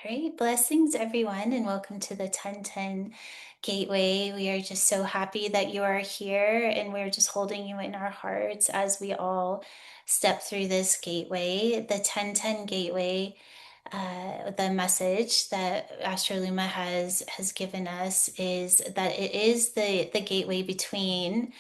All right, blessings everyone, and welcome to the 1010 Gateway. We are just so happy that you are here, and we're just holding you in our hearts as we all step through this gateway. The 1010 Gateway, the message that Astra'Luma has given us is that it is the gateway between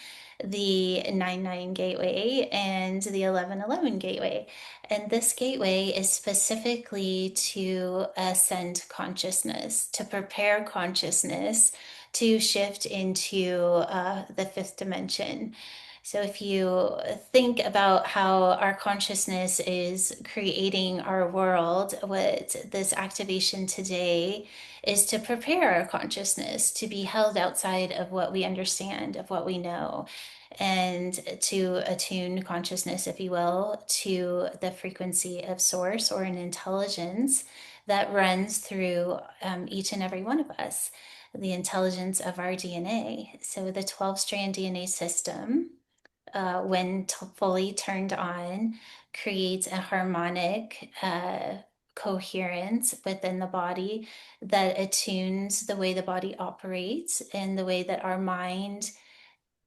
the 99 gateway and the 1111 gateway. And this gateway is specifically to ascend consciousness, to prepare consciousness to shift into the fifth dimension. So, if you think about how our consciousness is creating our world, what this activation today is to prepare our consciousness to be held outside of what we understand, of what we know, and to attune consciousness, if you will, to the frequency of source or an intelligence that runs through each and every one of us, the intelligence of our DNA. So the 12-strand DNA system, when fully turned on, creates a harmonic coherence within the body that attunes the way the body operates and the way that our mind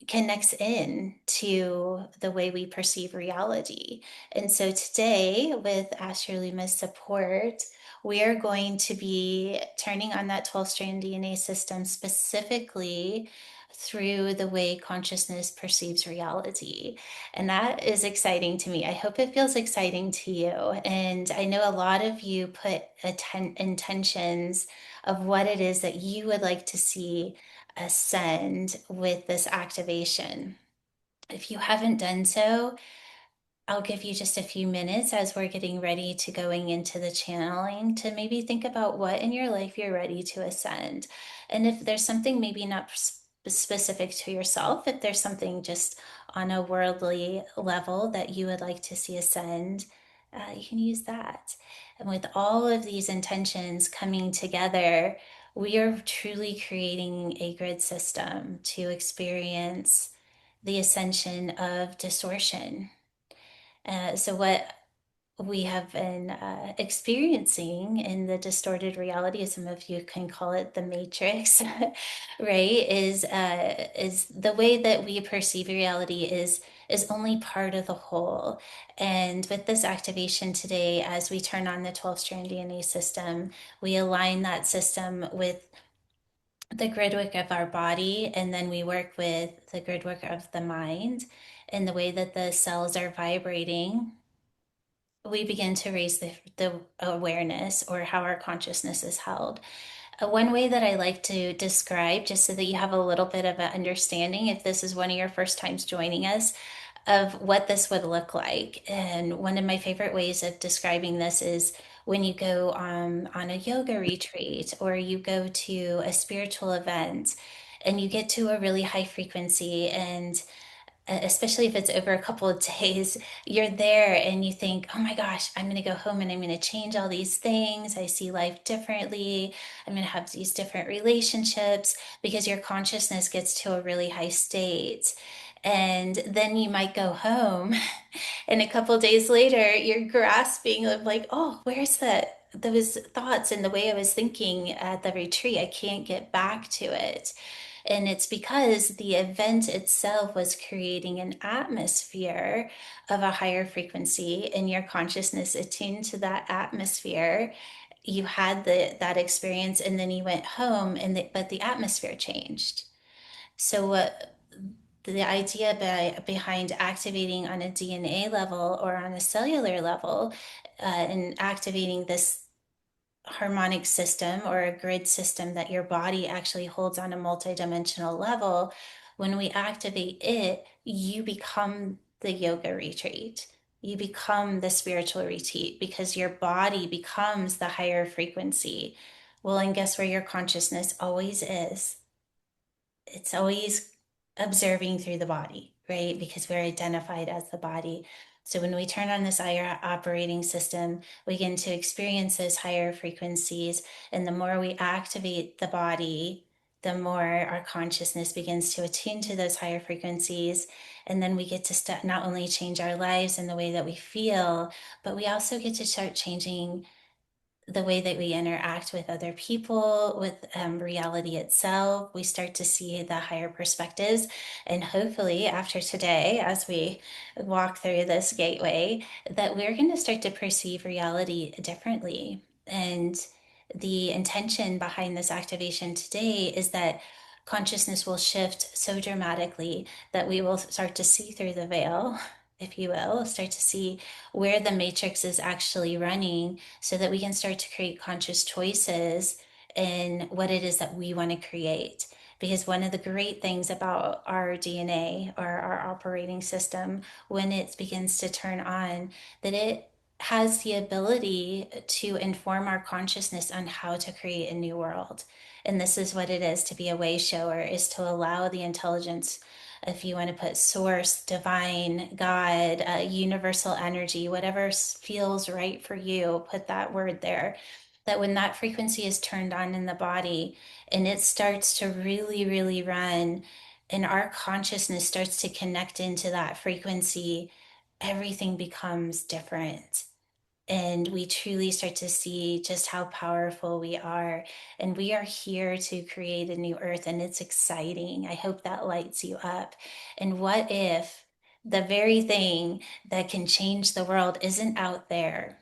connects in to the way we perceive reality. And so today, with Astra'Luma's support, we are going to be turning on that 12-strand DNA system specifically through the way consciousness perceives reality. And that is exciting to me. I hope it feels exciting to you. And I know a lot of you put intentions of what it is that you would like to see ascend with this activation. If you haven't done so, I'll give you just a few minutes as we're getting ready to going into the channeling to maybe think about what in your life you're ready to ascend. And if there's something maybe not specific to yourself, if there's something just on a worldly level that you would like to see ascend, you can use that. And with all of these intentions coming together, we are truly creating a grid system to experience the ascension of distortion. So, what we have been experiencing in the distorted reality, as some of you can call it the matrix, right, is the way that we perceive reality is only part of the whole. And with this activation today, as we turn on the 12-strand DNA system, we align that system with the grid work of our body, and then we work with the grid work of the mind and the way that the cells are vibrating. We begin to raise the awareness or how our consciousness is held. One way that I like to describe, just so that you have a little bit of an understanding, if this is one of your first times joining us, of what this would look like. And one of my favorite ways of describing this is when you go on a yoga retreat or you go to a spiritual event and you get to a really high frequency, and especially if it's over a couple of days, you're there and you think, oh my gosh, I'm going to go home and I'm going to change all these things. I see life differently. I'm going to have these different relationships because your consciousness gets to a really high state. And then you might go home, and a couple of days later, you're grasping of like, oh, where's those thoughts and the way I was thinking at the retreat? I can't get back to it. And it's because the event itself was creating an atmosphere of a higher frequency, and your consciousness attuned to that atmosphere. You had that experience, and then you went home, but the atmosphere changed. So what the idea behind activating on a DNA level or on a cellular level, and activating this harmonic system or a grid system that your body actually holds on a multidimensional level, when we activate it, you become the yoga retreat. You become the spiritual retreat because your body becomes the higher frequency. Well, and guess where your consciousness always is? It's always observing through the body, right? Because we're identified as the body. So when we turn on this higher operating system, we begin to experience those higher frequencies. And the more we activate the body, the more our consciousness begins to attune to those higher frequencies. And then we get to not only change our lives and the way that we feel, but we also get to start changing the way that we interact with other people, with reality itself. We start to see the higher perspectives. And hopefully, after today, as we walk through this gateway, that we're going to start to perceive reality differently. And the intention behind this activation today is that consciousness will shift so dramatically that we will start to see through the veil, if you will, start to see where the matrix is actually running so that we can start to create conscious choices in what it is that we want to create. Because one of the great things about our DNA or our operating system, when it begins to turn on, that it has the ability to inform our consciousness on how to create a new world. And this is what it is to be a way shower, is to allow the intelligence, if you want to put source, divine, God, universal energy, whatever feels right for you, put that word there. That when that frequency is turned on in the body and it starts to really, really run, and our consciousness starts to connect into that frequency, everything becomes different. And we truly start to see just how powerful we are. And we are here to create a new earth, and it's exciting. I hope that lights you up. And what if the very thing that can change the world isn't out there?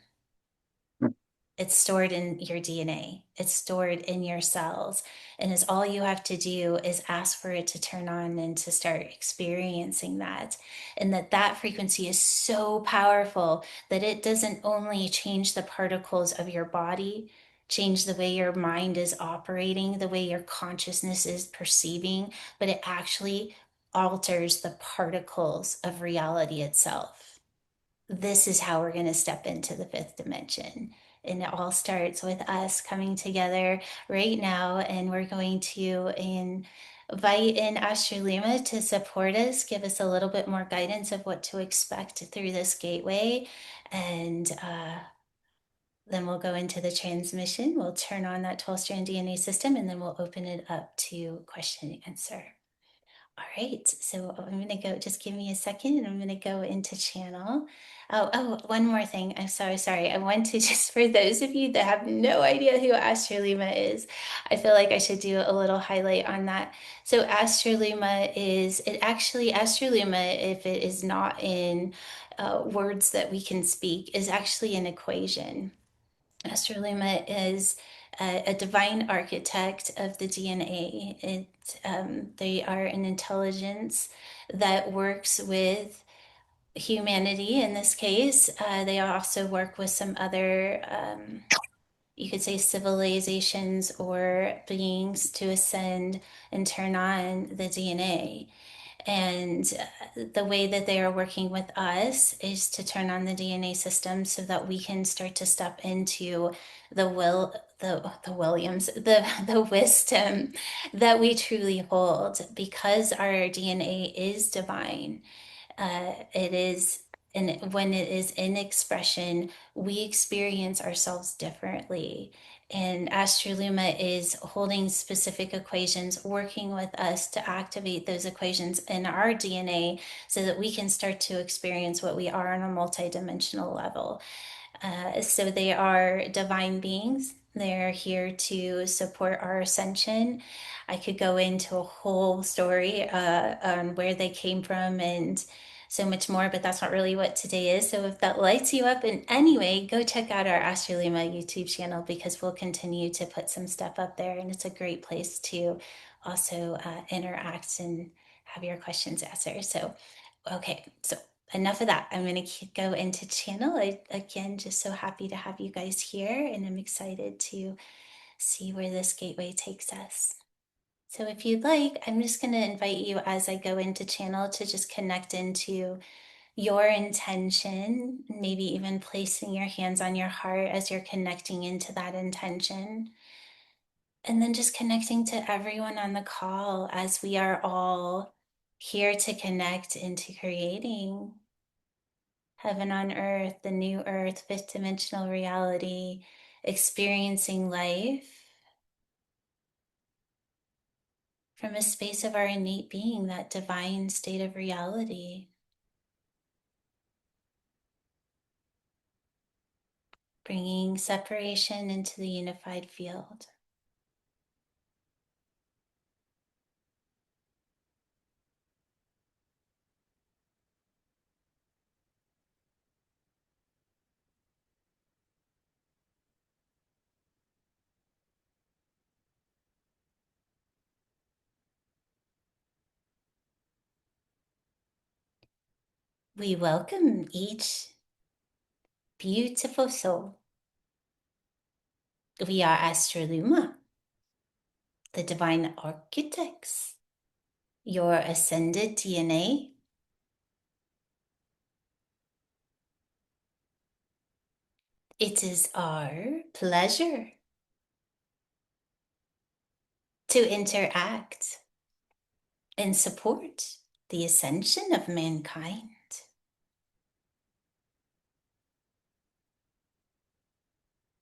It's stored in your DNA. It's stored in your cells. And it's all you have to do is ask for it to turn on and to start experiencing that. And that frequency is so powerful that it doesn't only change the particles of your body, change the way your mind is operating, the way your consciousness is perceiving, but it actually alters the particles of reality itself. This is how we're going to step into the fifth dimension. And it all starts with us coming together right now. And we're going to invite in Astra'Luma to support us, give us a little bit more guidance of what to expect through this gateway. And then we'll go into the transmission. We'll turn on that 12-strand DNA system, and then we'll open it up to question and answer. All right, so I'm going to go, just give me a second and I'm going to go into channel. One more thing. I'm sorry. I want to just, for those of you that have no idea who Astra'Luma is, I feel like I should do a little highlight on that. So Astra'Luma is, it actually, Astra'Luma, if it is not in words that we can speak, is actually an equation. Astra'Luma is a divine architect of the DNA. They are an intelligence that works with humanity in this case. They also work with some other, you could say, civilizations or beings to ascend and turn on the DNA. And the way that they are working with us is to turn on the DNA system so that we can start to step into the Williams, the wisdom that we truly hold, because our DNA is divine. It is, and when it is in expression, we experience ourselves differently. And Astra'Luma is holding specific equations, working with us to activate those equations in our DNA so that we can start to experience what we are on a multidimensional level. So they are divine beings. They're here to support our ascension. I could go into a whole story on where they came from and so much more, but that's not really what today is. So if that lights you up in any way, go check out our Astra'Luma YouTube channel, because we'll continue to put some stuff up there, and it's a great place to also interact and have your questions answered. So, okay, so enough of that. I'm going to go into channel. Again, just so happy to have you guys here, and I'm excited to see where this gateway takes us. So if you'd like, I'm just going to invite you as I go into channel to just connect into your intention, maybe even placing your hands on your heart as you're connecting into that intention. And then just connecting to everyone on the call, as we are all here to connect into creating heaven on earth, the new earth, fifth dimensional reality, experiencing life from a space of our innate being, that divine state of reality. bringing separation into the unified field. We welcome each beautiful soul. We are Astra'Luma, the divine architects, your ascended DNA. It is our pleasure to interact and support the ascension of mankind.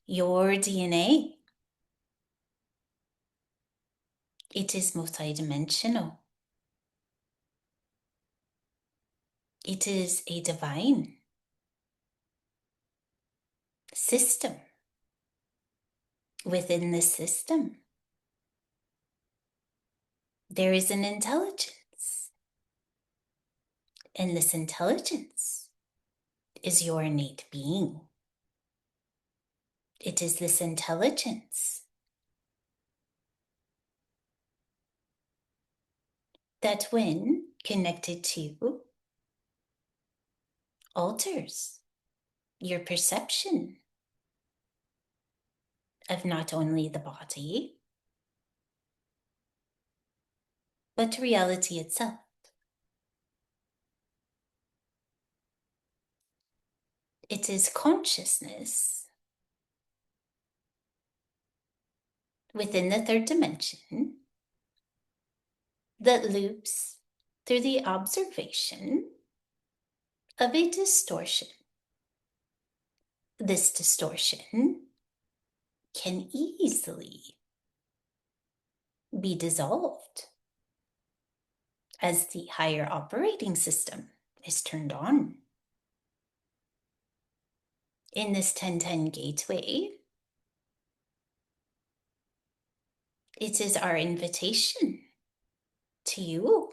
Your DNA, it is multidimensional. It is a divine system. Within the system, there is an intelligence. And this intelligence is your innate being. It is this intelligence that, when connected to, alters your perception of not only the body, but reality itself. It is consciousness within the third dimension that loops through the observation of a distortion. This distortion can easily be dissolved as the higher operating system is turned on. In this 1010 gateway, it is our invitation to you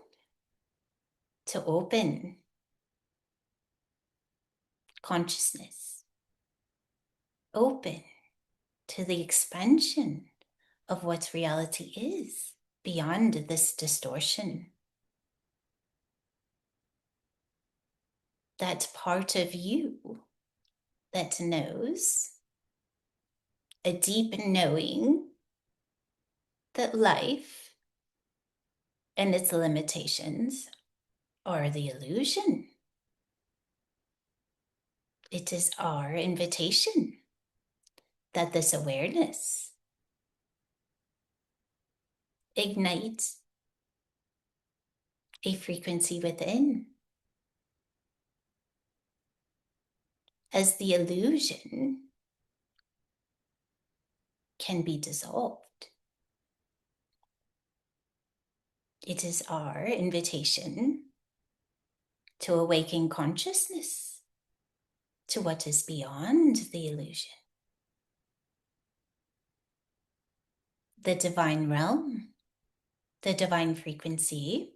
to open consciousness, open to the expansion of what reality is beyond this distortion. That part of you that knows, a deep knowing that life and its limitations are the illusion. It is our invitation that this awareness ignites a frequency within, as the illusion can be dissolved. It is our invitation to awaken consciousness to what is beyond the illusion. The divine realm, the divine frequency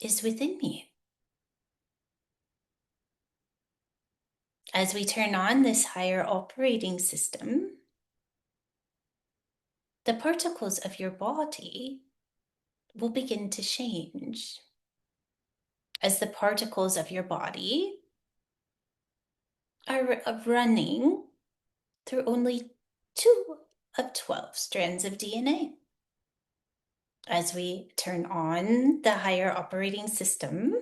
is within you. As we turn on this higher operating system, the particles of your body will begin to change. As the particles of your body are running through only 2 of 12 strands of DNA. As we turn on the higher operating system,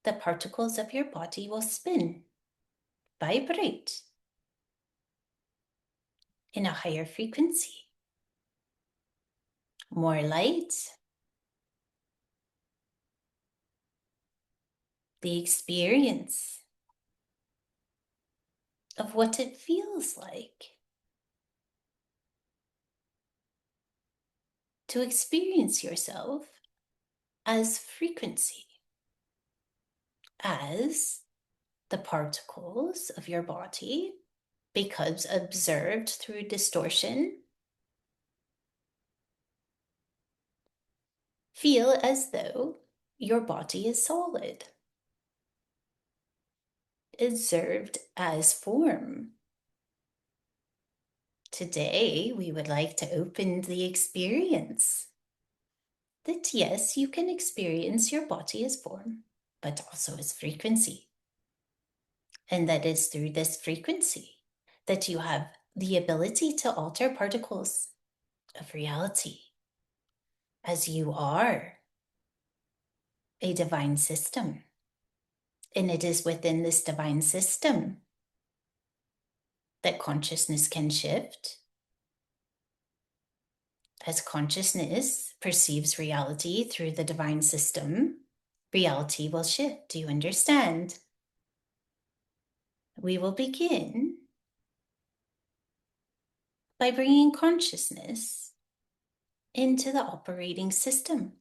the particles of your body will spin, vibrate in a higher frequency. More light. The experience of what it feels like to experience yourself as frequency, as the particles of your body, because observed through distortion, feel as though your body is solid, observed as form. Today, we would like to open the experience that yes, you can experience your body as form, but also as frequency. And that is through this frequency that you have the ability to alter particles of reality, as you are a divine system. And it is within this divine system that consciousness can shift. As consciousness perceives reality through the divine system, reality will shift. Do you understand? We will begin by bringing consciousness into the operating system.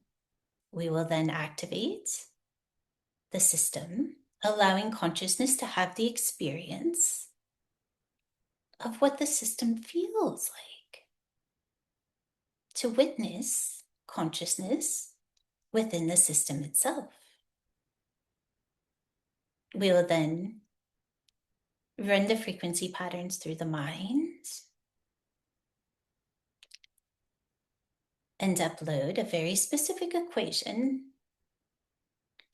We will then activate the system, allowing consciousness to have the experience of what the system feels like, to witness consciousness within the system itself. We will then run the frequency patterns through the mind and upload a very specific equation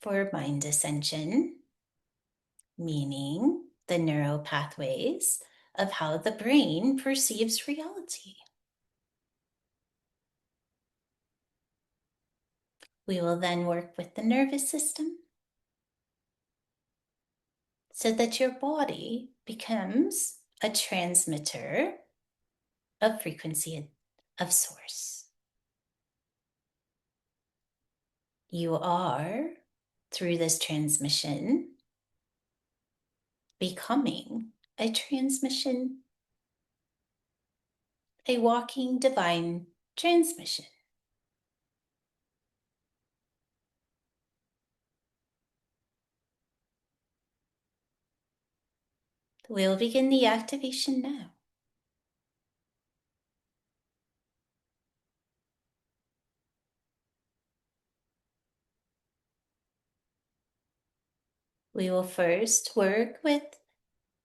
for mind ascension, meaning the neural pathways of how the brain perceives reality. We will then work with the nervous system so that your body becomes a transmitter of frequency of source. You are, through this transmission, becoming a transmission, a walking divine transmission. We'll begin the activation now. We will first work with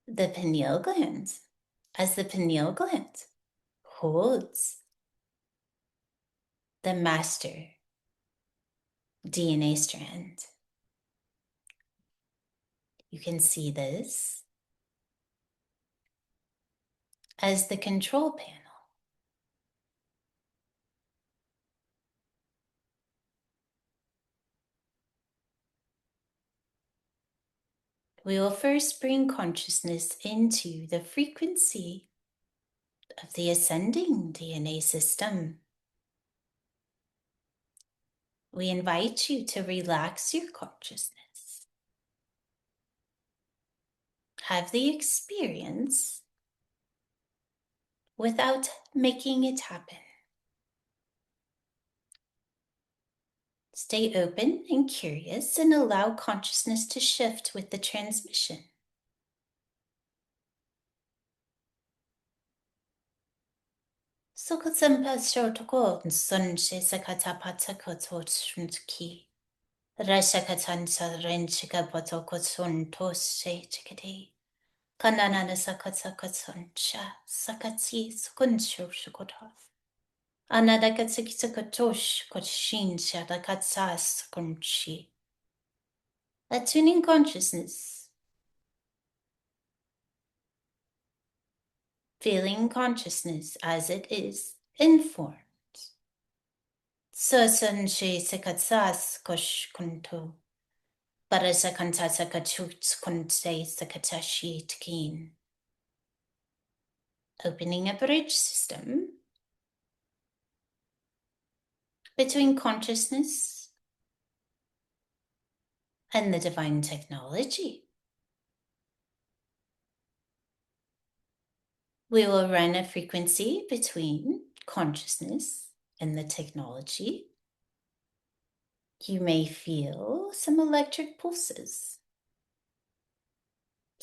the pineal gland, as the pineal gland holds the master DNA strand. You can see this as the control panel. We will first bring consciousness into the frequency of the ascending DNA system. We invite you to relax your consciousness. Have the experience without making it happen. Stay open and curious and allow consciousness to shift with the transmission. Sokotsampa shotoko sun shesakata patako shunki. Rashakatansa renchika potoko sun toshe chikati. Kananana sakatsakatsancha sakatsi sukunsho shukota. Anadakatsakatosh kotshin shadakatsas kunchi. Attuning consciousness. Feeling consciousness as it is informed. Sasan she sekatsas kosh kunto. Barasakantasa kachuts kunte sakatashi tkin. Opening a bridge system between consciousness and the divine technology. We will run a frequency between consciousness and the technology. You may feel some electric pulses.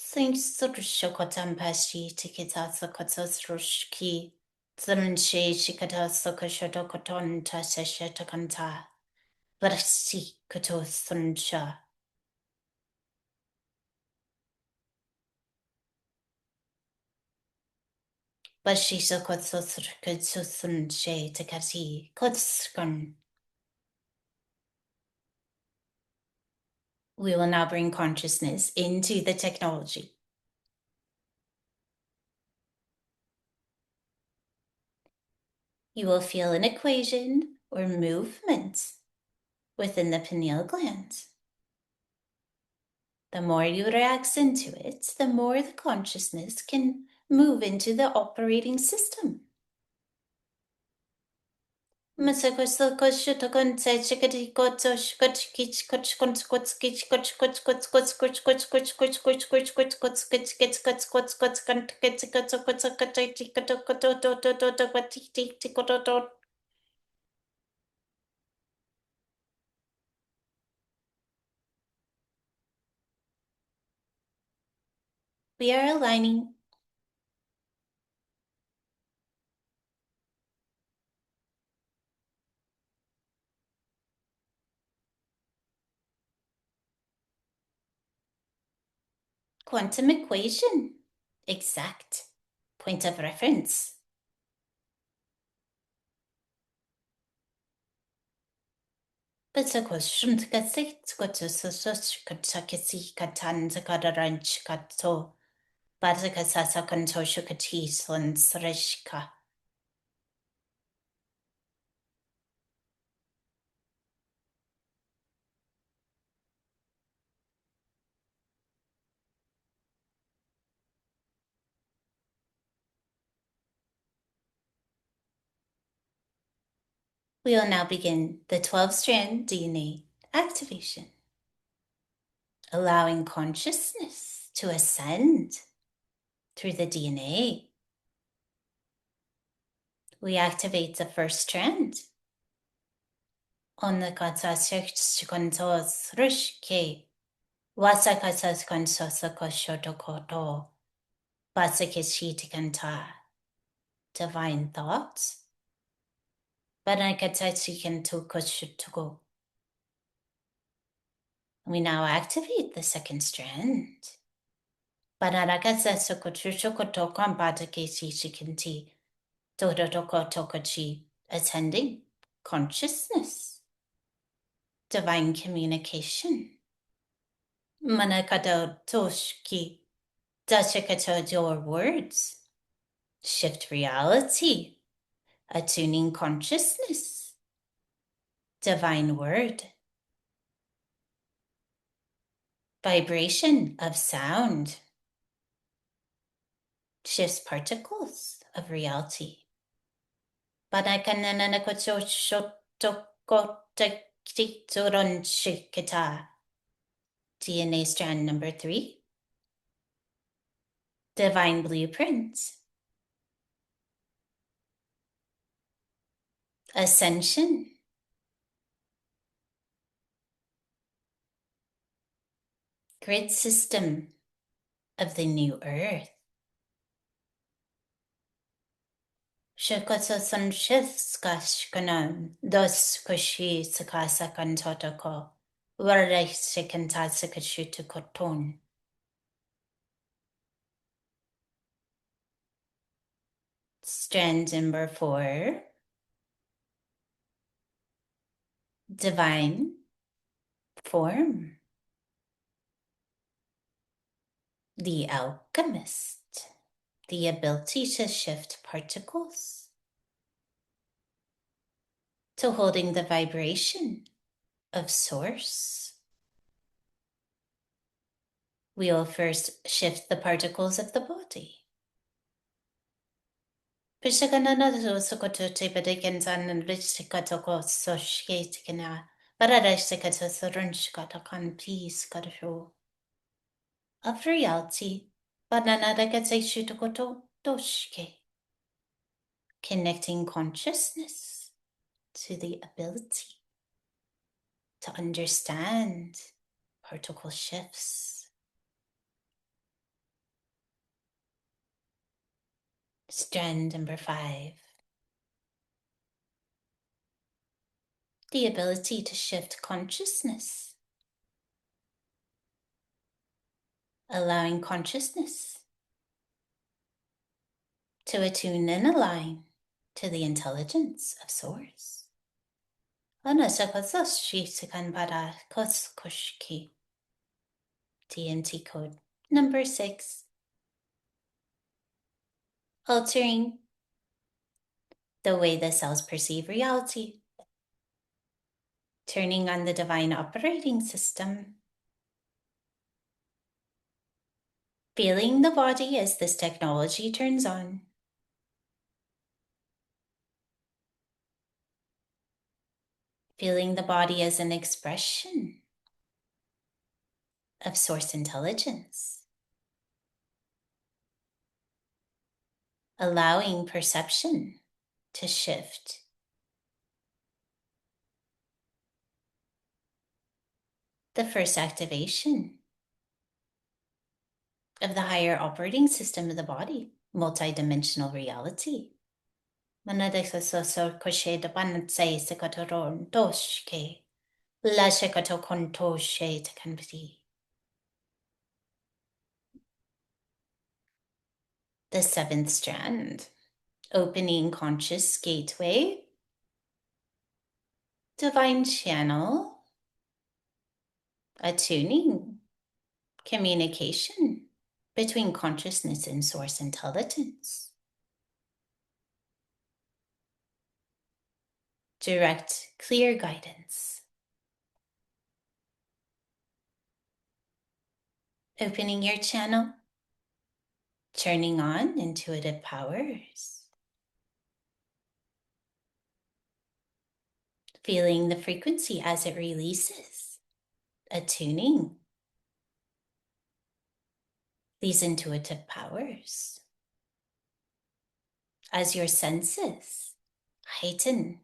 Thanks to Shokotan Pashi, Tikitasa Kotsos Rushki, Zamanshi Shikatasa Koshotokoton Tashatakanta, Varsi Kotos Sunsha. Bashisha Kotsos Kotsusun She Takati, Kotskun. We will now bring consciousness into the technology. You will feel an equation or movement within the pineal gland. The more you relax into it, the more the consciousness can move into the operating system. We are aligning. Quantum equation. Exact. Point of reference. But the question to get to go to such Kentucky Katan to got a ranch kato. Badaka sasa kantosho katis on Sreshka. We will now begin the 12-strand DNA activation, allowing consciousness to ascend through the DNA. We activate the first strand on the Katsashikontos Rushke, Wasakasaskonsosakoshotokoto, Basakishitikanta, divine thoughts, Banakatsashikantokoshutoko. We now activate the second strand. Attending consciousness, divine communication. Manakado toshki, dashikato your words, shift reality, attuning consciousness, divine word. Vibration of sound shifts particles of reality. DNA strand number 3. Divine blueprint. Ascension. Grid system of the new earth. Shakata Sanshishkashkanam, dos Koshi Sakasa Kantotoko, Varai Sekantasakashutukoton. Strand number 4. Divine form. The alchemist. The ability to shift particles. To holding the vibration of source. We will first shift the particles of the body. Please of reality. Connecting consciousness to the ability to understand particle shifts. Strand number 5. The ability to shift consciousness. Allowing consciousness to attune and align to the intelligence of Source. DMT code number 6. Altering the way the cells perceive reality. Turning on the divine operating system. Feeling the body as this technology turns on. Feeling the body as an expression of Source intelligence. Allowing perception to shift. The first activation of the higher operating system of the body, multidimensional reality. The 7th strand, opening conscious gateway, divine channel, attuning, communication between consciousness and Source intelligence. Direct, clear guidance. Opening your channel, turning on intuitive powers. Feeling the frequency as it releases, attuning these intuitive powers. As your senses heighten,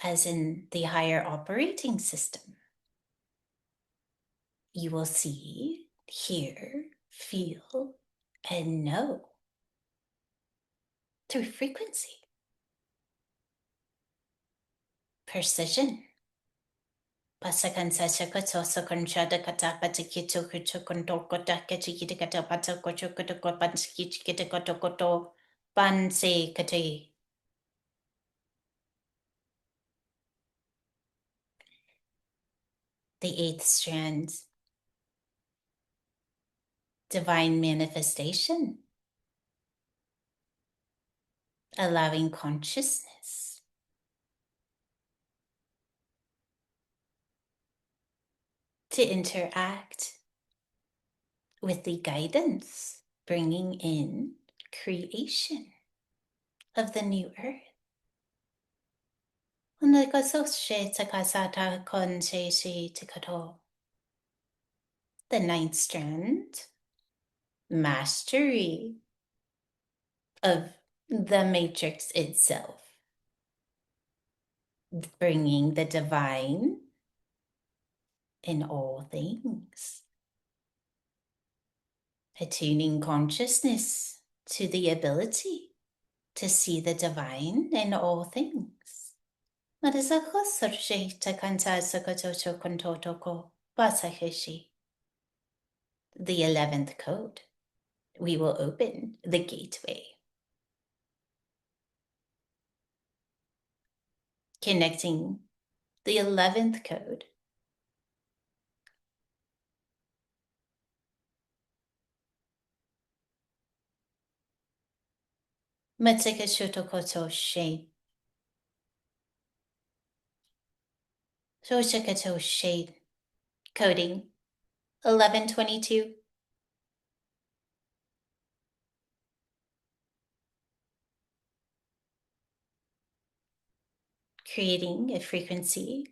as in the higher operating system, you will see, hear, feel, and know through frequency, precision. Pasakan sa chakato sa konchada kata patikito kuchukondo kota kachikita kata patakocho kotoko panskita kotokoto panse kate. The 8th strand, divine manifestation, allowing consciousness to interact with the guidance, bringing in creation of the new earth. The 9th strand, mastery of the matrix itself, bringing the divine in all things, attuning consciousness to the ability to see the divine in all things. The 11th code. We will open the gateway, connecting the 11th code Matsika Shotokoto Shade. Shoshikato Shade. Coding 1122. Creating a frequency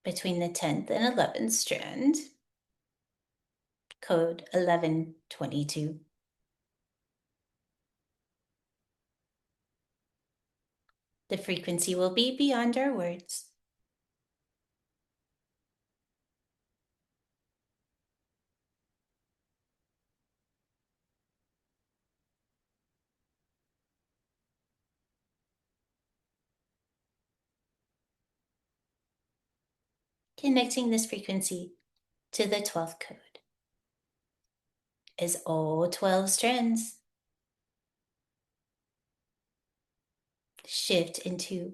between the 10th and 11th strand. Code 1122. The frequency will be beyond our words. connecting this frequency to the 12th code. As all 12 strands shift into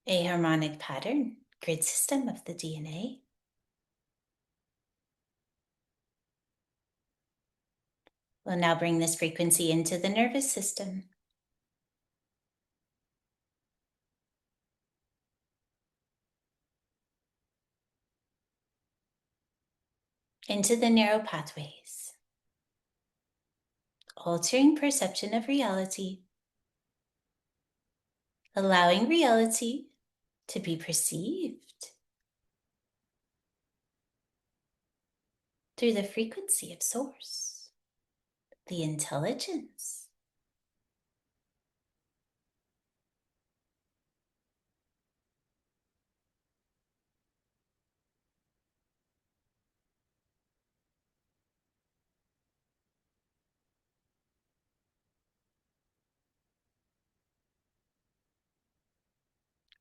a harmonic pattern grid system of the DNA. We'll now bring this frequency into the nervous system. Into the neural pathways, altering perception of reality, allowing reality to be perceived through the frequency of source, the intelligence.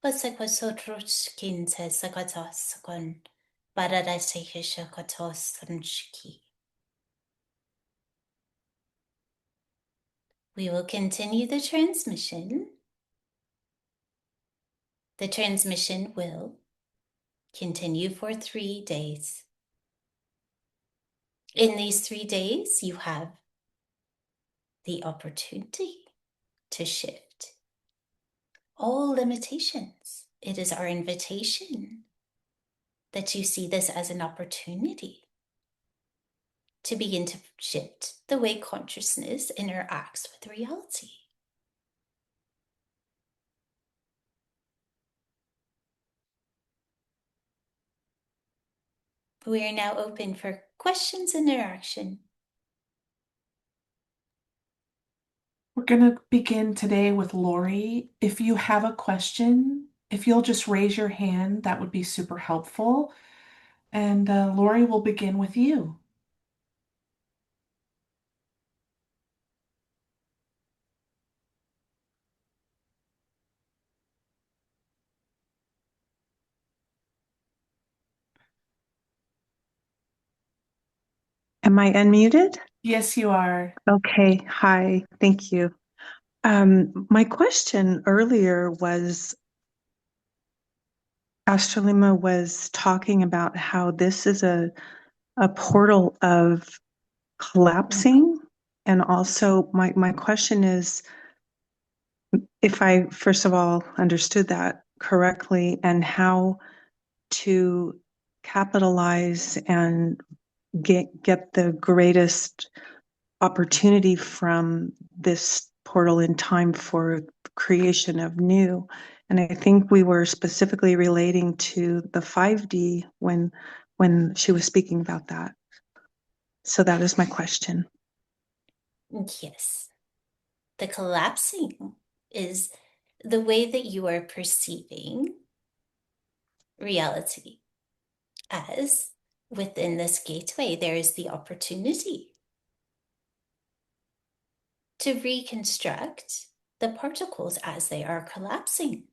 Pasakwasotrochkin says Sakatasakon Paradisakashakatos. We will continue the transmission. The transmission will continue for 3 days. In these 3 days, you have the opportunity to shift all limitations. It is our invitation that you see this as an opportunity to begin to shift the way consciousness interacts with reality. We are now open for questions and interaction. We're going to begin today with Lori. If you have a question, if you'll just raise your hand, that would be super helpful. And Lori, will begin with you. Am I unmuted? Yes, you are. Okay, hi, thank you. My question earlier was Astra'Luma was talking about how this is a portal of collapsing. And also my question is if I first of all understood that correctly and how to capitalize and get the greatest opportunity from this portal in time for creation of new. And I think we were specifically relating to the 5D when she was speaking about that. So that is my question. Yes. The collapsing is the way that you are perceiving reality. As within this gateway, there is the opportunity to reconstruct the particles as they are collapsing.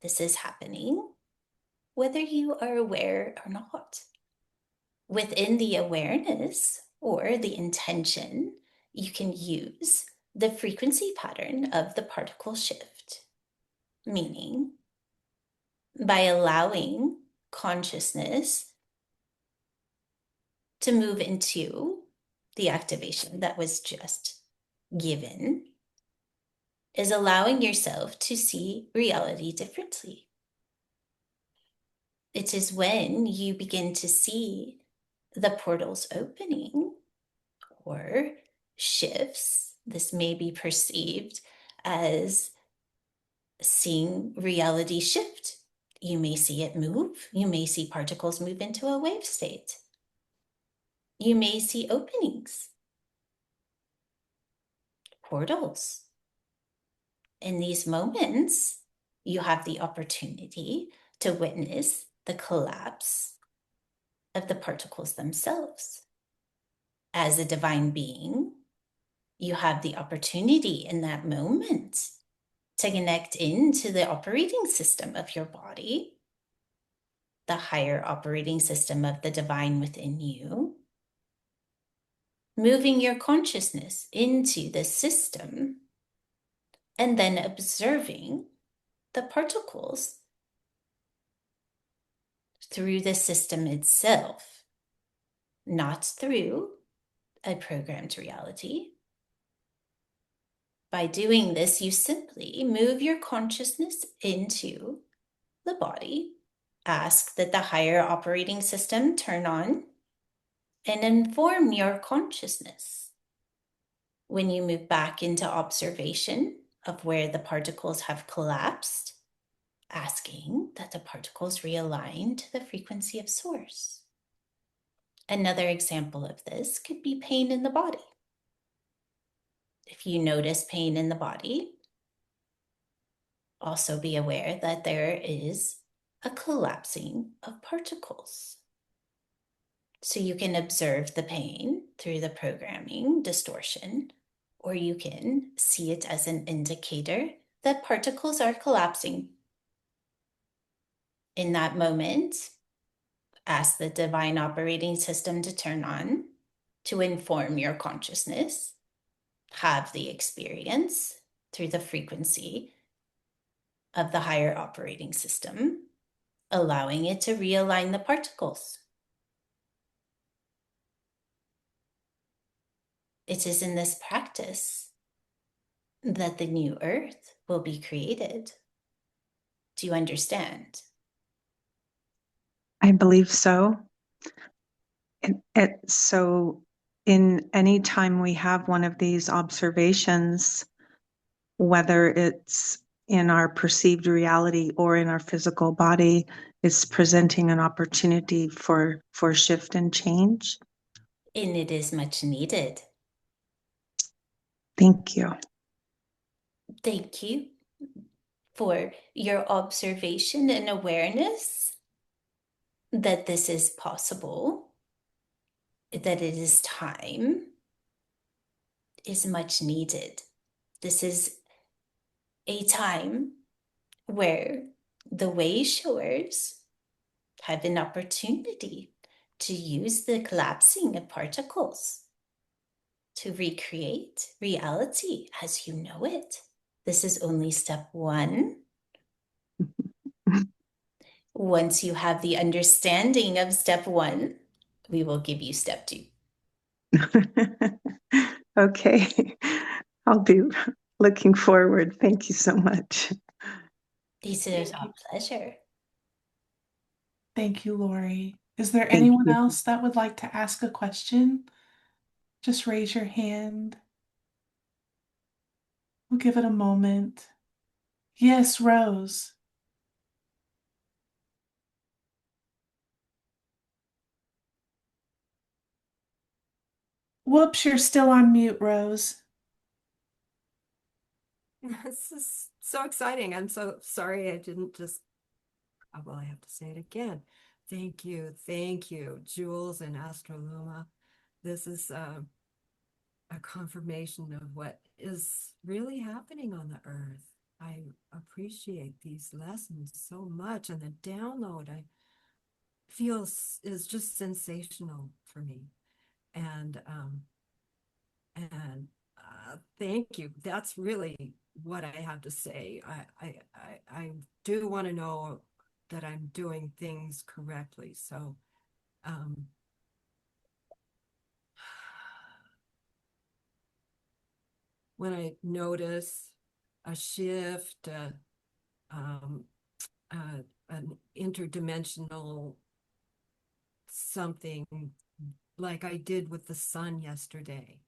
This is happening whether you are aware or not. Within the awareness or the intention, you can use the frequency pattern of the particle shift, meaning by allowing consciousness to move into the activation that was just given, is allowing yourself to see reality differently. It is when you begin to see the portals opening or shifts. This may be perceived as seeing reality shift. You may see it move. You may see particles move into a wave state. You may see openings, portals. In these moments, you have the opportunity to witness the collapse of the particles themselves. As a divine being, you have the opportunity in that moment to connect into the operating system of your body, the higher operating system of the divine within you, moving your consciousness into the system, and then observing the particles through the system itself, not through a programmed reality. By doing this, you simply move your consciousness into the body, ask that the higher operating system turn on, and inform your consciousness. When you move back into observation of where the particles have collapsed, asking that the particles realign to the frequency of source. Another example of this could be pain in the body. If you notice pain in the body, also be aware that there is a collapsing of particles. So you can observe the pain through the programming distortion, or you can see it as an indicator that particles are collapsing. In that moment, ask the divine operating system to turn on, to inform your consciousness, have the experience through the frequency of the higher operating system, allowing it to realign the particles. It is in this practice that the new earth will be created. Do you understand? I believe so. So in any time we have one of these observations, whether it's in our perceived reality or in our physical body, is presenting an opportunity for shift and change. And it is much needed. Thank you. Thank you for your observation and awareness that this is possible, that it is time, is much needed. This is a time where the way showers have an opportunity to use the collapsing of particles to recreate reality as you know it. This is only step one. Once you have the understanding of step one, we will give you step two. Okay. I'll be looking forward. Thank you so much. This is our pleasure. Thank you, Lori. Is there Thank anyone you. else that would like to ask a question? Just raise your hand. We'll give it a moment. Yes, Rose. Whoops, you're still on mute, Rose. This is so exciting. I'm so sorry I didn't just, well, I have to say it again. Thank you, Jules and Astra'Luma. This is a confirmation of what is really happening on the earth. I appreciate these lessons so much, and the download I feel is just sensational for me. And thank you. That's really what I have to say. I do want to know that I'm doing things correctly. So, when I notice a shift, an interdimensional something like I did with the sun yesterday,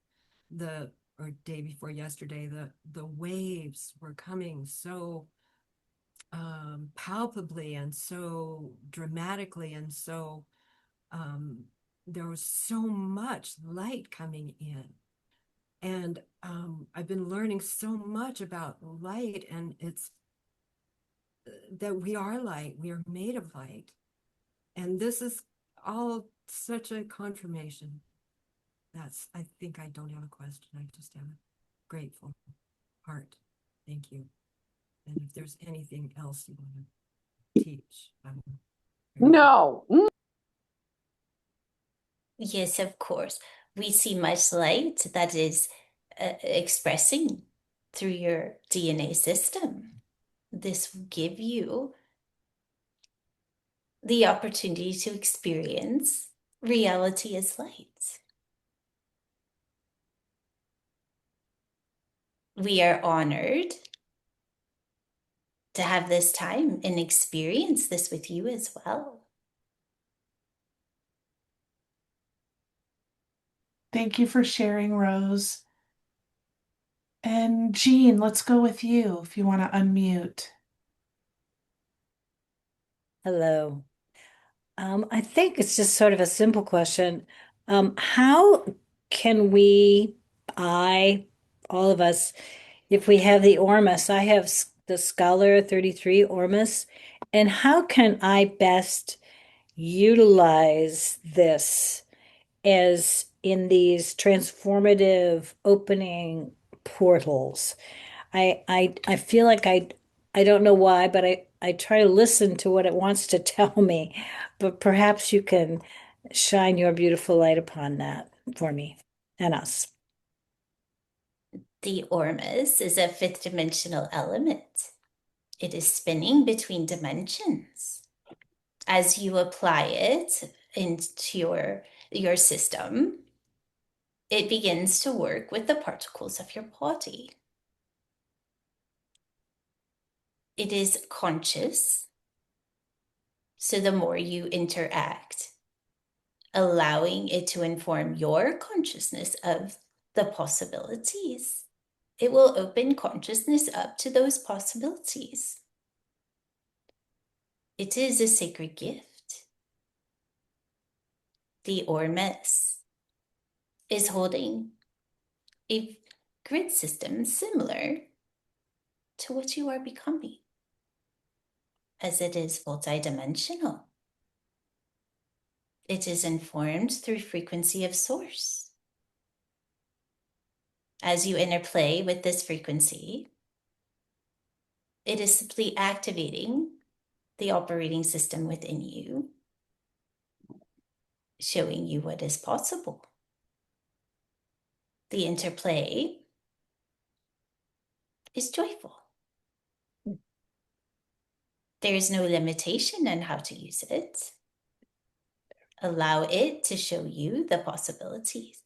or day before yesterday, the waves were coming so palpably and so dramatically, and so there was so much light coming in. And I've been learning so much about light, and it's that we are light, we are made of light. And this is all such a confirmation. I think I don't have a question. I just have a grateful heart. Thank you. And if there's anything else you want to teach, No. Yes, of course. We see much light that is expressing through your DNA system. This will give you the opportunity to experience reality as light. We are honored to have this time and experience this with you as well. Thank you for sharing, Rose. And Jean, let's go with you if you want to unmute. Hello. I think it's just sort of a simple question. How can we, all of us, if we have the Ormus, I have the Scholar 33 Ormus, and how can I best utilize this as in these transformative opening portals? I feel like I don't know why, but I try to listen to what it wants to tell me, but perhaps you can shine your beautiful light upon that for me and us. The Ormus is a fifth dimensional element. It is spinning between dimensions. As you apply it into your system, it begins to work with the particles of your body. It is conscious. So the more you interact, allowing it to inform your consciousness of the possibilities, it will open consciousness up to those possibilities. It is a sacred gift. The Ormus is holding a grid system similar to what you are becoming, as it is multidimensional. It is informed through frequency of source. As you interplay with this frequency, it is simply activating the operating system within you, showing you what is possible. The interplay is joyful. There is no limitation on how to use it. Allow it to show you the possibilities.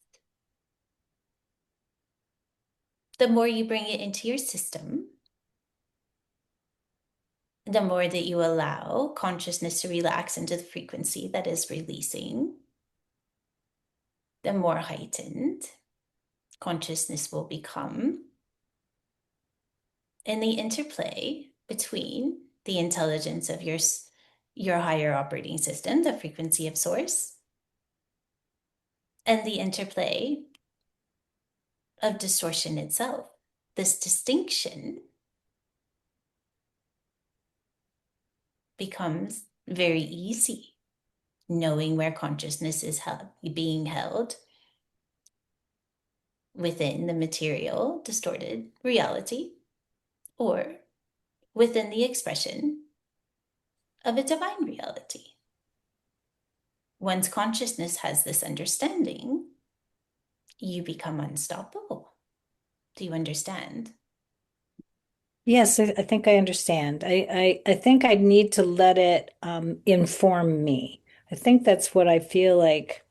The more you bring it into your system, the more that you allow consciousness to relax into the frequency that is releasing, the more heightened consciousness will become. And the interplay between the intelligence of your higher operating system, the frequency of source, and the interplay of distortion itself, this distinction becomes very easy, knowing where consciousness is being held within the material distorted reality or within the expression of a divine reality. Once consciousness has this understanding, you become unstoppable. Do you understand? Yes, I think I understand. I think I need to let it inform me. I think that's what I feel like.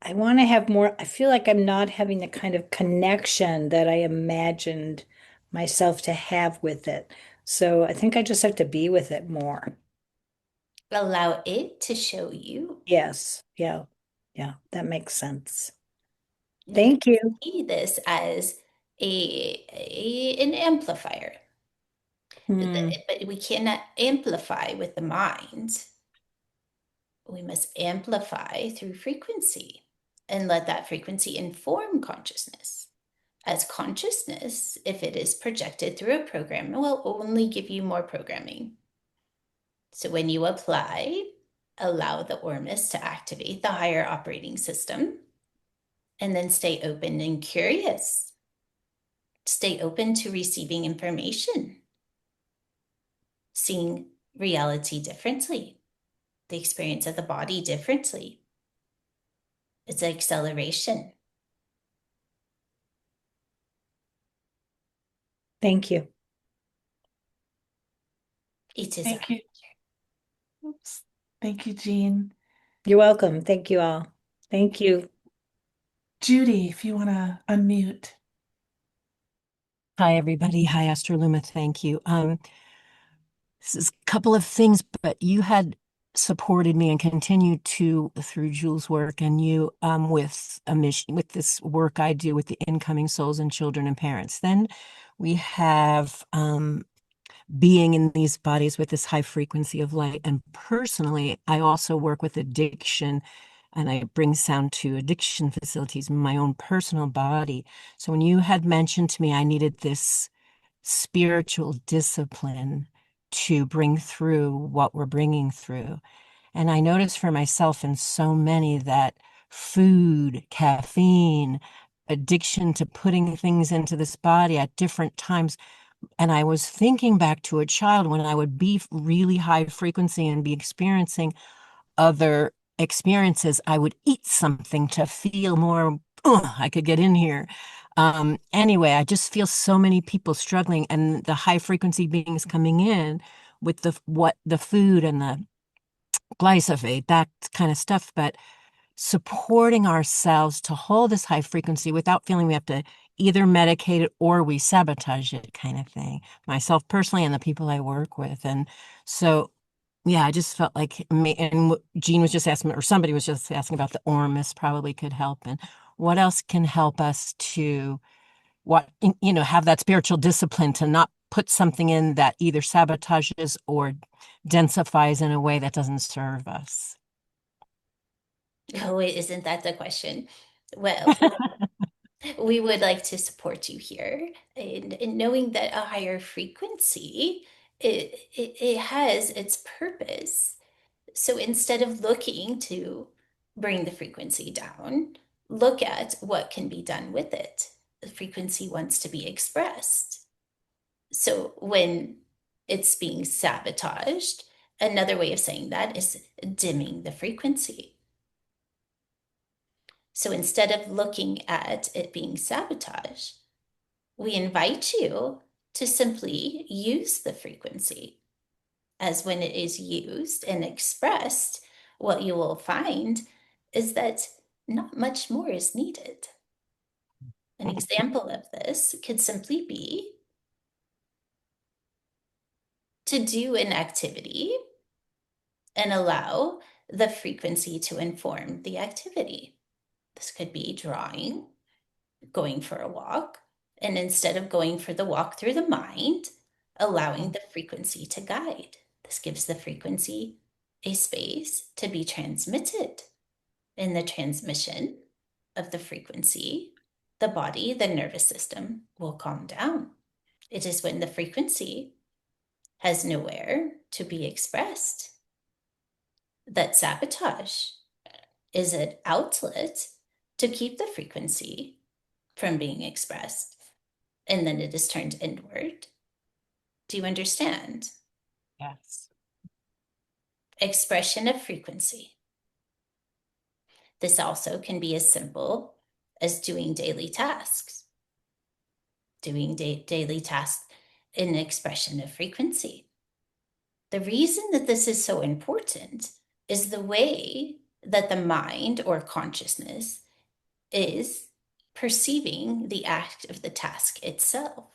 I want to have more. I feel like I'm not having the kind of connection that I imagined myself to have with it. So I think I just have to be with it more. Allow it to show you. Yes. Yeah. Yeah. That makes sense. You Thank can you. see this as an amplifier. Hmm. But we cannot amplify with the mind. We must amplify through frequency and let that frequency inform consciousness. As consciousness, if it is projected through a program, will only give you more programming. So when you apply, allow the Ormus to activate the higher operating system and then stay open and curious Stay open to receiving information, seeing reality differently, the experience of the body differently. It's acceleration. Thank you. It is Thank you. Oops. Thank you, Jean. You're welcome. Thank you all. Thank you. Judy, if you want to unmute. Hi, everybody. Hi, Astra'Luma. Thank you. This is a couple of things, but you had supported me and continue to through Jules' work and you with a mission with this work I do with the incoming souls and children and parents. Then we have being in these bodies with this high frequency of light. And personally, I also work with addiction and I bring sound to addiction facilities in my own personal body. So when you had mentioned to me I needed this spiritual discipline to bring through what we're bringing through. And I noticed for myself and so many that food, caffeine, addiction to putting things into this body at different times. And I was thinking back to a child when I would be really high frequency and be experiencing other experiences, I would eat something to feel more, I could get in here. Anyway, I just feel so many people struggling and the high frequency beings coming in with the food and the glyphosate, that kind of stuff, but supporting ourselves to hold this high frequency without feeling we have to either medicate it or we sabotage it kind of thing, myself personally and the people I work with. And so yeah, I just felt like and Jean was just asking, or somebody was just asking about the ormus probably could help. And what else can help us to have that spiritual discipline to not put something in that either sabotages or densifies in a way that doesn't serve us? Oh, wait, isn't that the question? Well, we would like to support you here in knowing that a higher frequency, it has its purpose. So instead of looking to bring the frequency down, look at what can be done with it. The frequency wants to be expressed. So when it's being sabotaged, another way of saying that is dimming the frequency. So instead of looking at it being sabotaged, we invite you to simply use the frequency, as when it is used and expressed, what you will find is that not much more is needed. An example of this could simply be to do an activity and allow the frequency to inform the activity. This could be drawing, going for a walk, and instead of going for the walk through the mind, allowing the frequency to guide. This gives the frequency a space to be transmitted. In the transmission of the frequency, the body, the nervous system will calm down. It is when the frequency has nowhere to be expressed that sabotage is an outlet to keep the frequency from being expressed. And then it is turned inward. Do you understand? Yes. Expression of frequency. This also can be as simple as doing daily tasks. Doing daily tasks in expression of frequency. The reason that this is so important is the way that the mind or consciousness is perceiving the act of the task itself.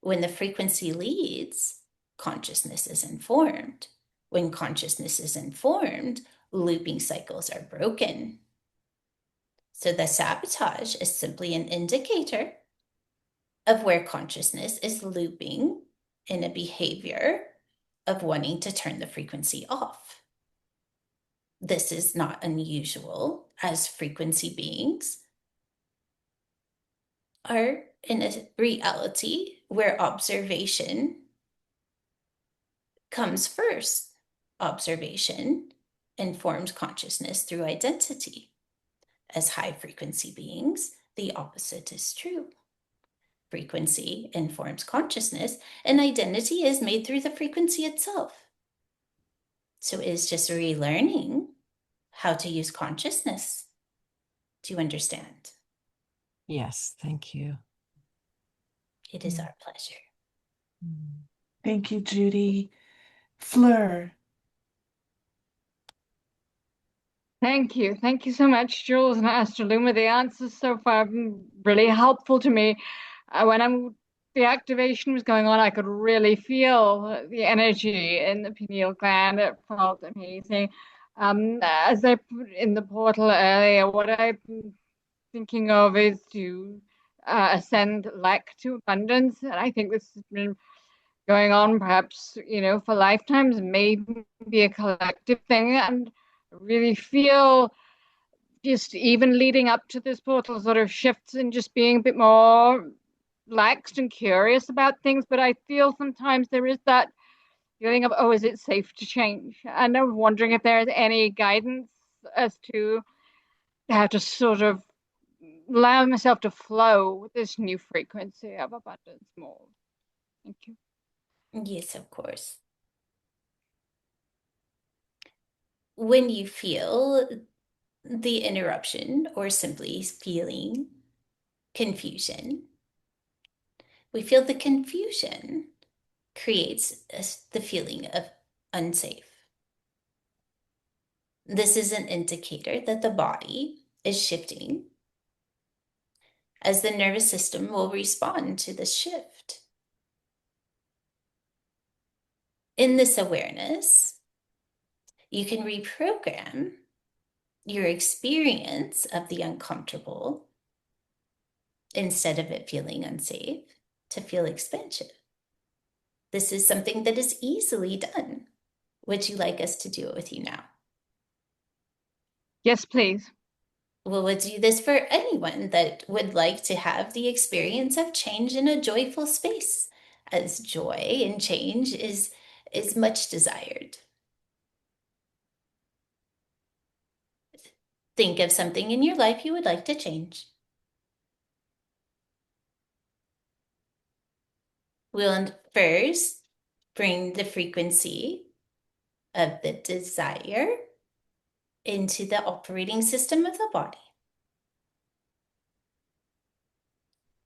When the frequency leads, consciousness is informed. When consciousness is informed, looping cycles are broken. So the sabotage is simply an indicator of where consciousness is looping in a behavior of wanting to turn the frequency off. This is not unusual, as frequency beings are in a reality where observation comes first. Observation informs consciousness through identity. As high frequency beings, the opposite is true. Frequency informs consciousness, and identity is made through the frequency itself. So it is just relearning how to use consciousness. Do you understand? Yes, thank you. It is our pleasure. Thank you, Judy. Fleur. Thank you. Thank you so much, Jules and Astra'Luma. The answers so far have been really helpful to me. The activation was going on, I could really feel the energy in the pineal gland. It felt amazing. As I put in the portal earlier, what I've been thinking of is to ascend lack to abundance. And I think this has been going on perhaps, for lifetimes, maybe a collective thing. And I really feel just even leading up to this portal sort of shifts and just being a bit more laxed and curious about things. But I feel sometimes there is that feeling of, oh, is it safe to change? And I'm wondering if there's any guidance as to how to sort of allow myself to flow with this new frequency of abundance more. Thank you. Yes, of course. When you feel the interruption or simply feeling confusion, we feel the confusion creates the feeling of unsafe. This is an indicator that the body is shifting, as the nervous system will respond to the shift. In this awareness, you can reprogram your experience of the uncomfortable, instead of it feeling unsafe, to feel expansive. This is something that is easily done. Would you like us to do it with you now? Yes, please. Well, we'll do this for anyone that would like to have the experience of change in a joyful space, as joy and change is much desired. Think of something in your life you would like to change. We'll first bring the frequency of the desire into the operating system of the body.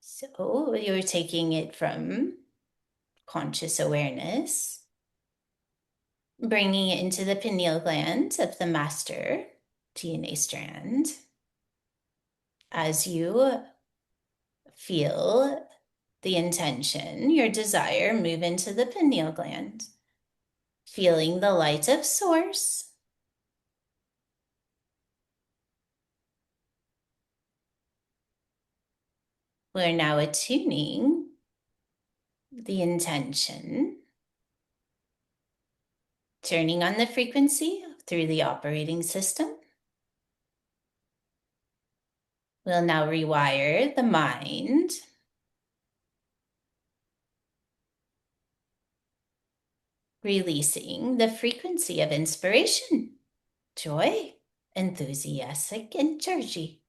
So you're taking it from conscious awareness, bringing it into the pineal gland of the master DNA strand. As you feel the intention, your desire, move into the pineal gland, feeling the light of source. We're now attuning the intention, turning on the frequency through the operating system. We'll now rewire the mind, releasing the frequency of inspiration, joy, enthusiastic energy.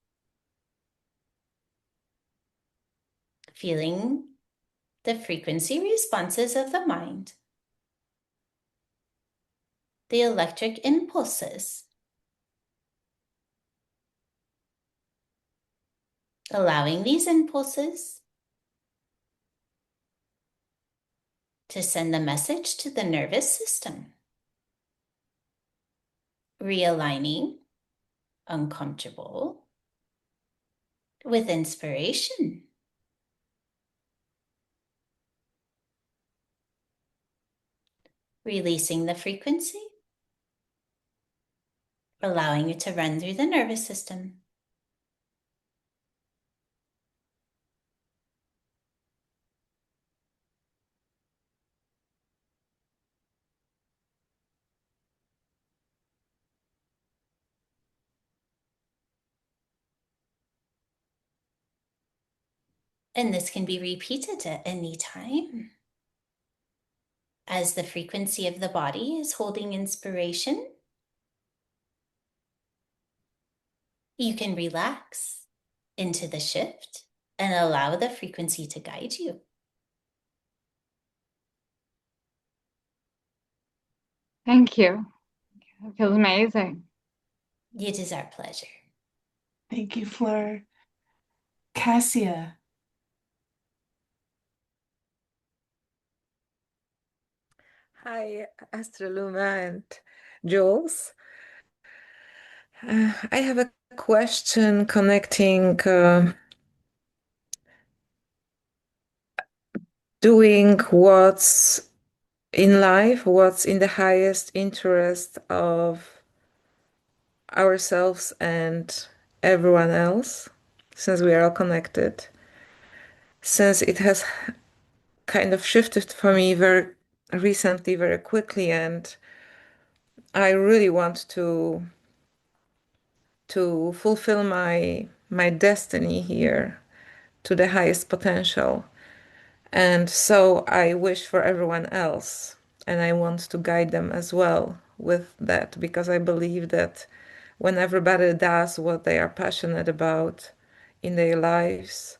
Feeling the frequency responses of the mind, the electric impulses, allowing these impulses to send the message to the nervous system, realigning uncomfortable with inspiration. Releasing the frequency, allowing it to run through the nervous system. And this can be repeated at any time. As the frequency of the body is holding inspiration, you can relax into the shift and allow the frequency to guide you. Thank you. It feels amazing. It is our pleasure. Thank you, Fleur. Cassia. Hi, Astra'Luma and Jules. I have a question connecting doing what's in life, what's in the highest interest of ourselves and everyone else, since we are all connected. Since it has kind of shifted for me very recently, very quickly, and I really want to fulfill my destiny here to the highest potential. And so I wish for everyone else, and I want to guide them as well with that, because I believe that when everybody does what they are passionate about in their lives,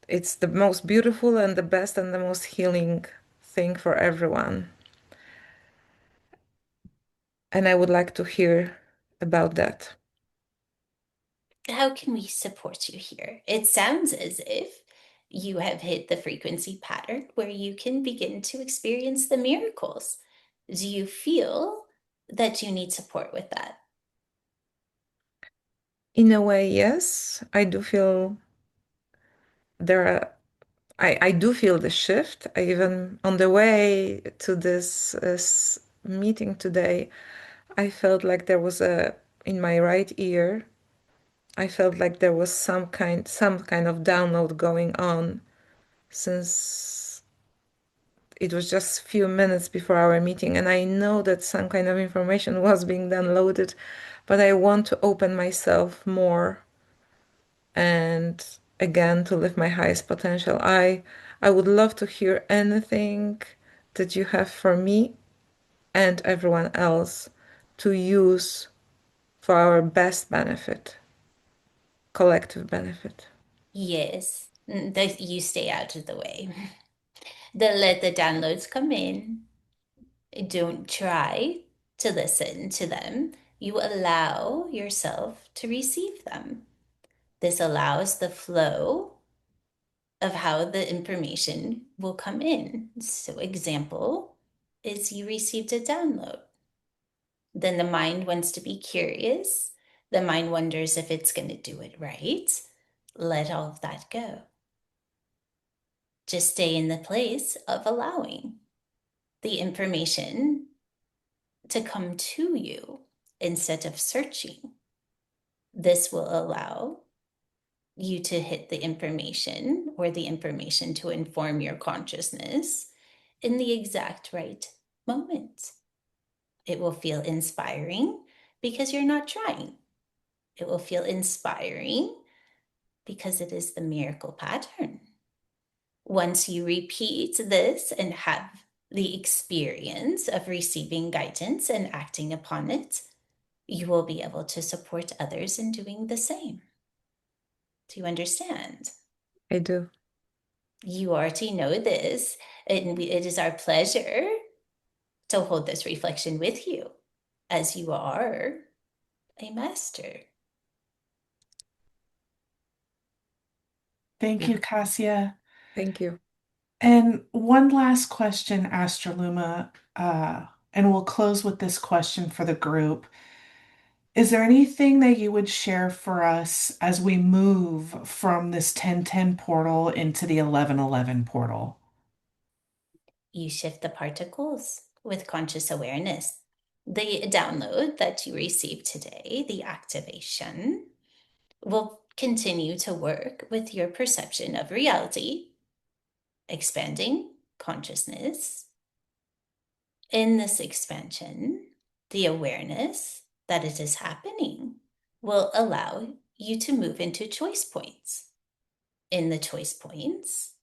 it's the most beautiful and the best and the most healing thing for everyone. And I would like to hear about that. How can we support you here? It sounds as if you have hit the frequency pattern where you can begin to experience the miracles. Do you feel that you need support with that? In a way, yes, I do feel there are, I do feel the shift. I even on the way to this meeting today, I felt like there was in my right ear, I felt like there was some kind of download going on, since it was just a few minutes before our meeting, and I know that some kind of information was being downloaded, but I want to open myself more and again to live my highest potential. I would love to hear anything that you have for me and everyone else to use for our best benefit, collective benefit. Yes, that you stay out of the way. Let the downloads come in. Don't try to listen to them. You allow yourself to receive them. This allows the flow of how the information will come in. So, example is you received a download. Then the mind wants to be curious. The mind wonders if it's going to do it right. Let all of that go. Just stay in the place of allowing the information to come to you instead of searching. This will allow you to hit the information or the information to inform your consciousness in the exact right moment. It will feel inspiring because you're not trying. It will feel inspiring because it is the miracle pattern. Once you repeat this and have the experience of receiving guidance and acting upon it, you will be able to support others in doing the same. Do you understand? I do. You already know this, and it is our pleasure to hold this reflection with you as you are a master. Thank you, Cassia. Thank you. And one last question, Astra'Luma, and we'll close with this question for the group. Is there anything that you would share for us as we move from this 1010 portal into the 1111 portal? You shift the particles with conscious awareness. The download that you received today, the activation, will continue to work with your perception of reality, expanding consciousness. In this expansion, the awareness that it is happening will allow you to move into choice points. In the choice points,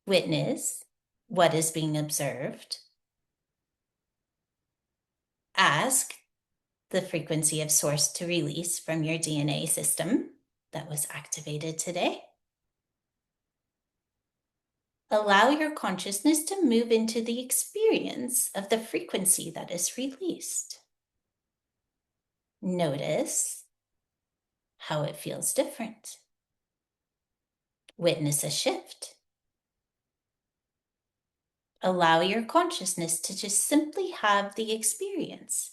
witness what is being observed. Ask the frequency of source to release from your DNA system that was activated today. Allow your consciousness to move into the experience of the frequency that is released. Notice how it feels different. Witness a shift. Allow your consciousness to just simply have the experience,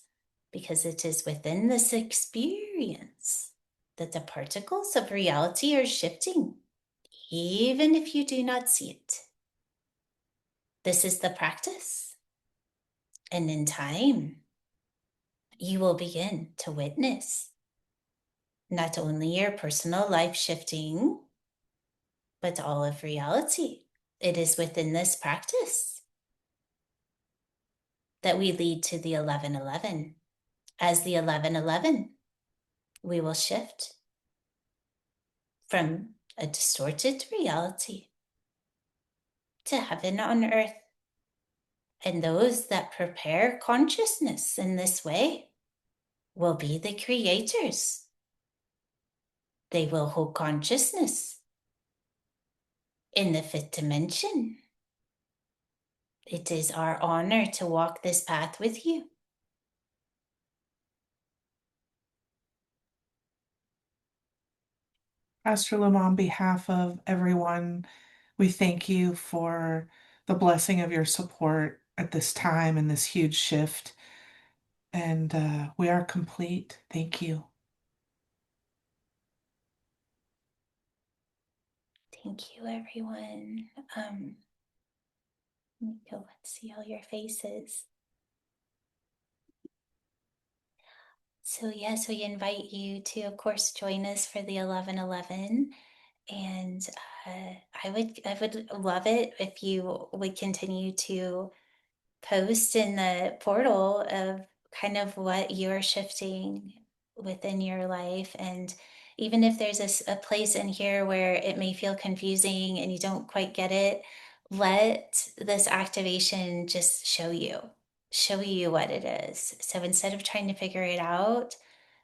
because it is within this experience that the particles of reality are shifting, even if you do not see it. This is the practice. And in time, you will begin to witness not only your personal life shifting, but all of reality. It is within this practice that we lead to the 1111. As the 1111, we will shift from a distorted reality to heaven on earth. And those that prepare consciousness in this way will be the creators. They will hold consciousness in the fifth dimension. It is our honor to walk this path with you. Astra'Luma, on behalf of everyone, we thank you for the blessing of your support at this time and this huge shift. And we are complete. Thank you. Thank you, everyone. Let me go and see all your faces. So yes, we invite you to, of course, join us for the 1111. And I would love it if you would continue to post in the portal of kind of what you're shifting within your life. And even if there's a place in here where it may feel confusing and you don't quite get it, let this activation just show you what it is. So instead of trying to figure it out,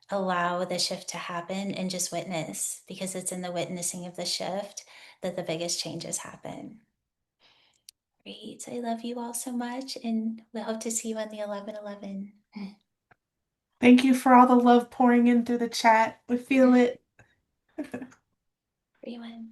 allow the shift to happen and just witness, because it's in the witnessing of the shift that the biggest changes happen. Great. I love you all so much, and we hope to see you on the 1111. Thank you for all the love pouring in through the chat. We feel it. Everyone.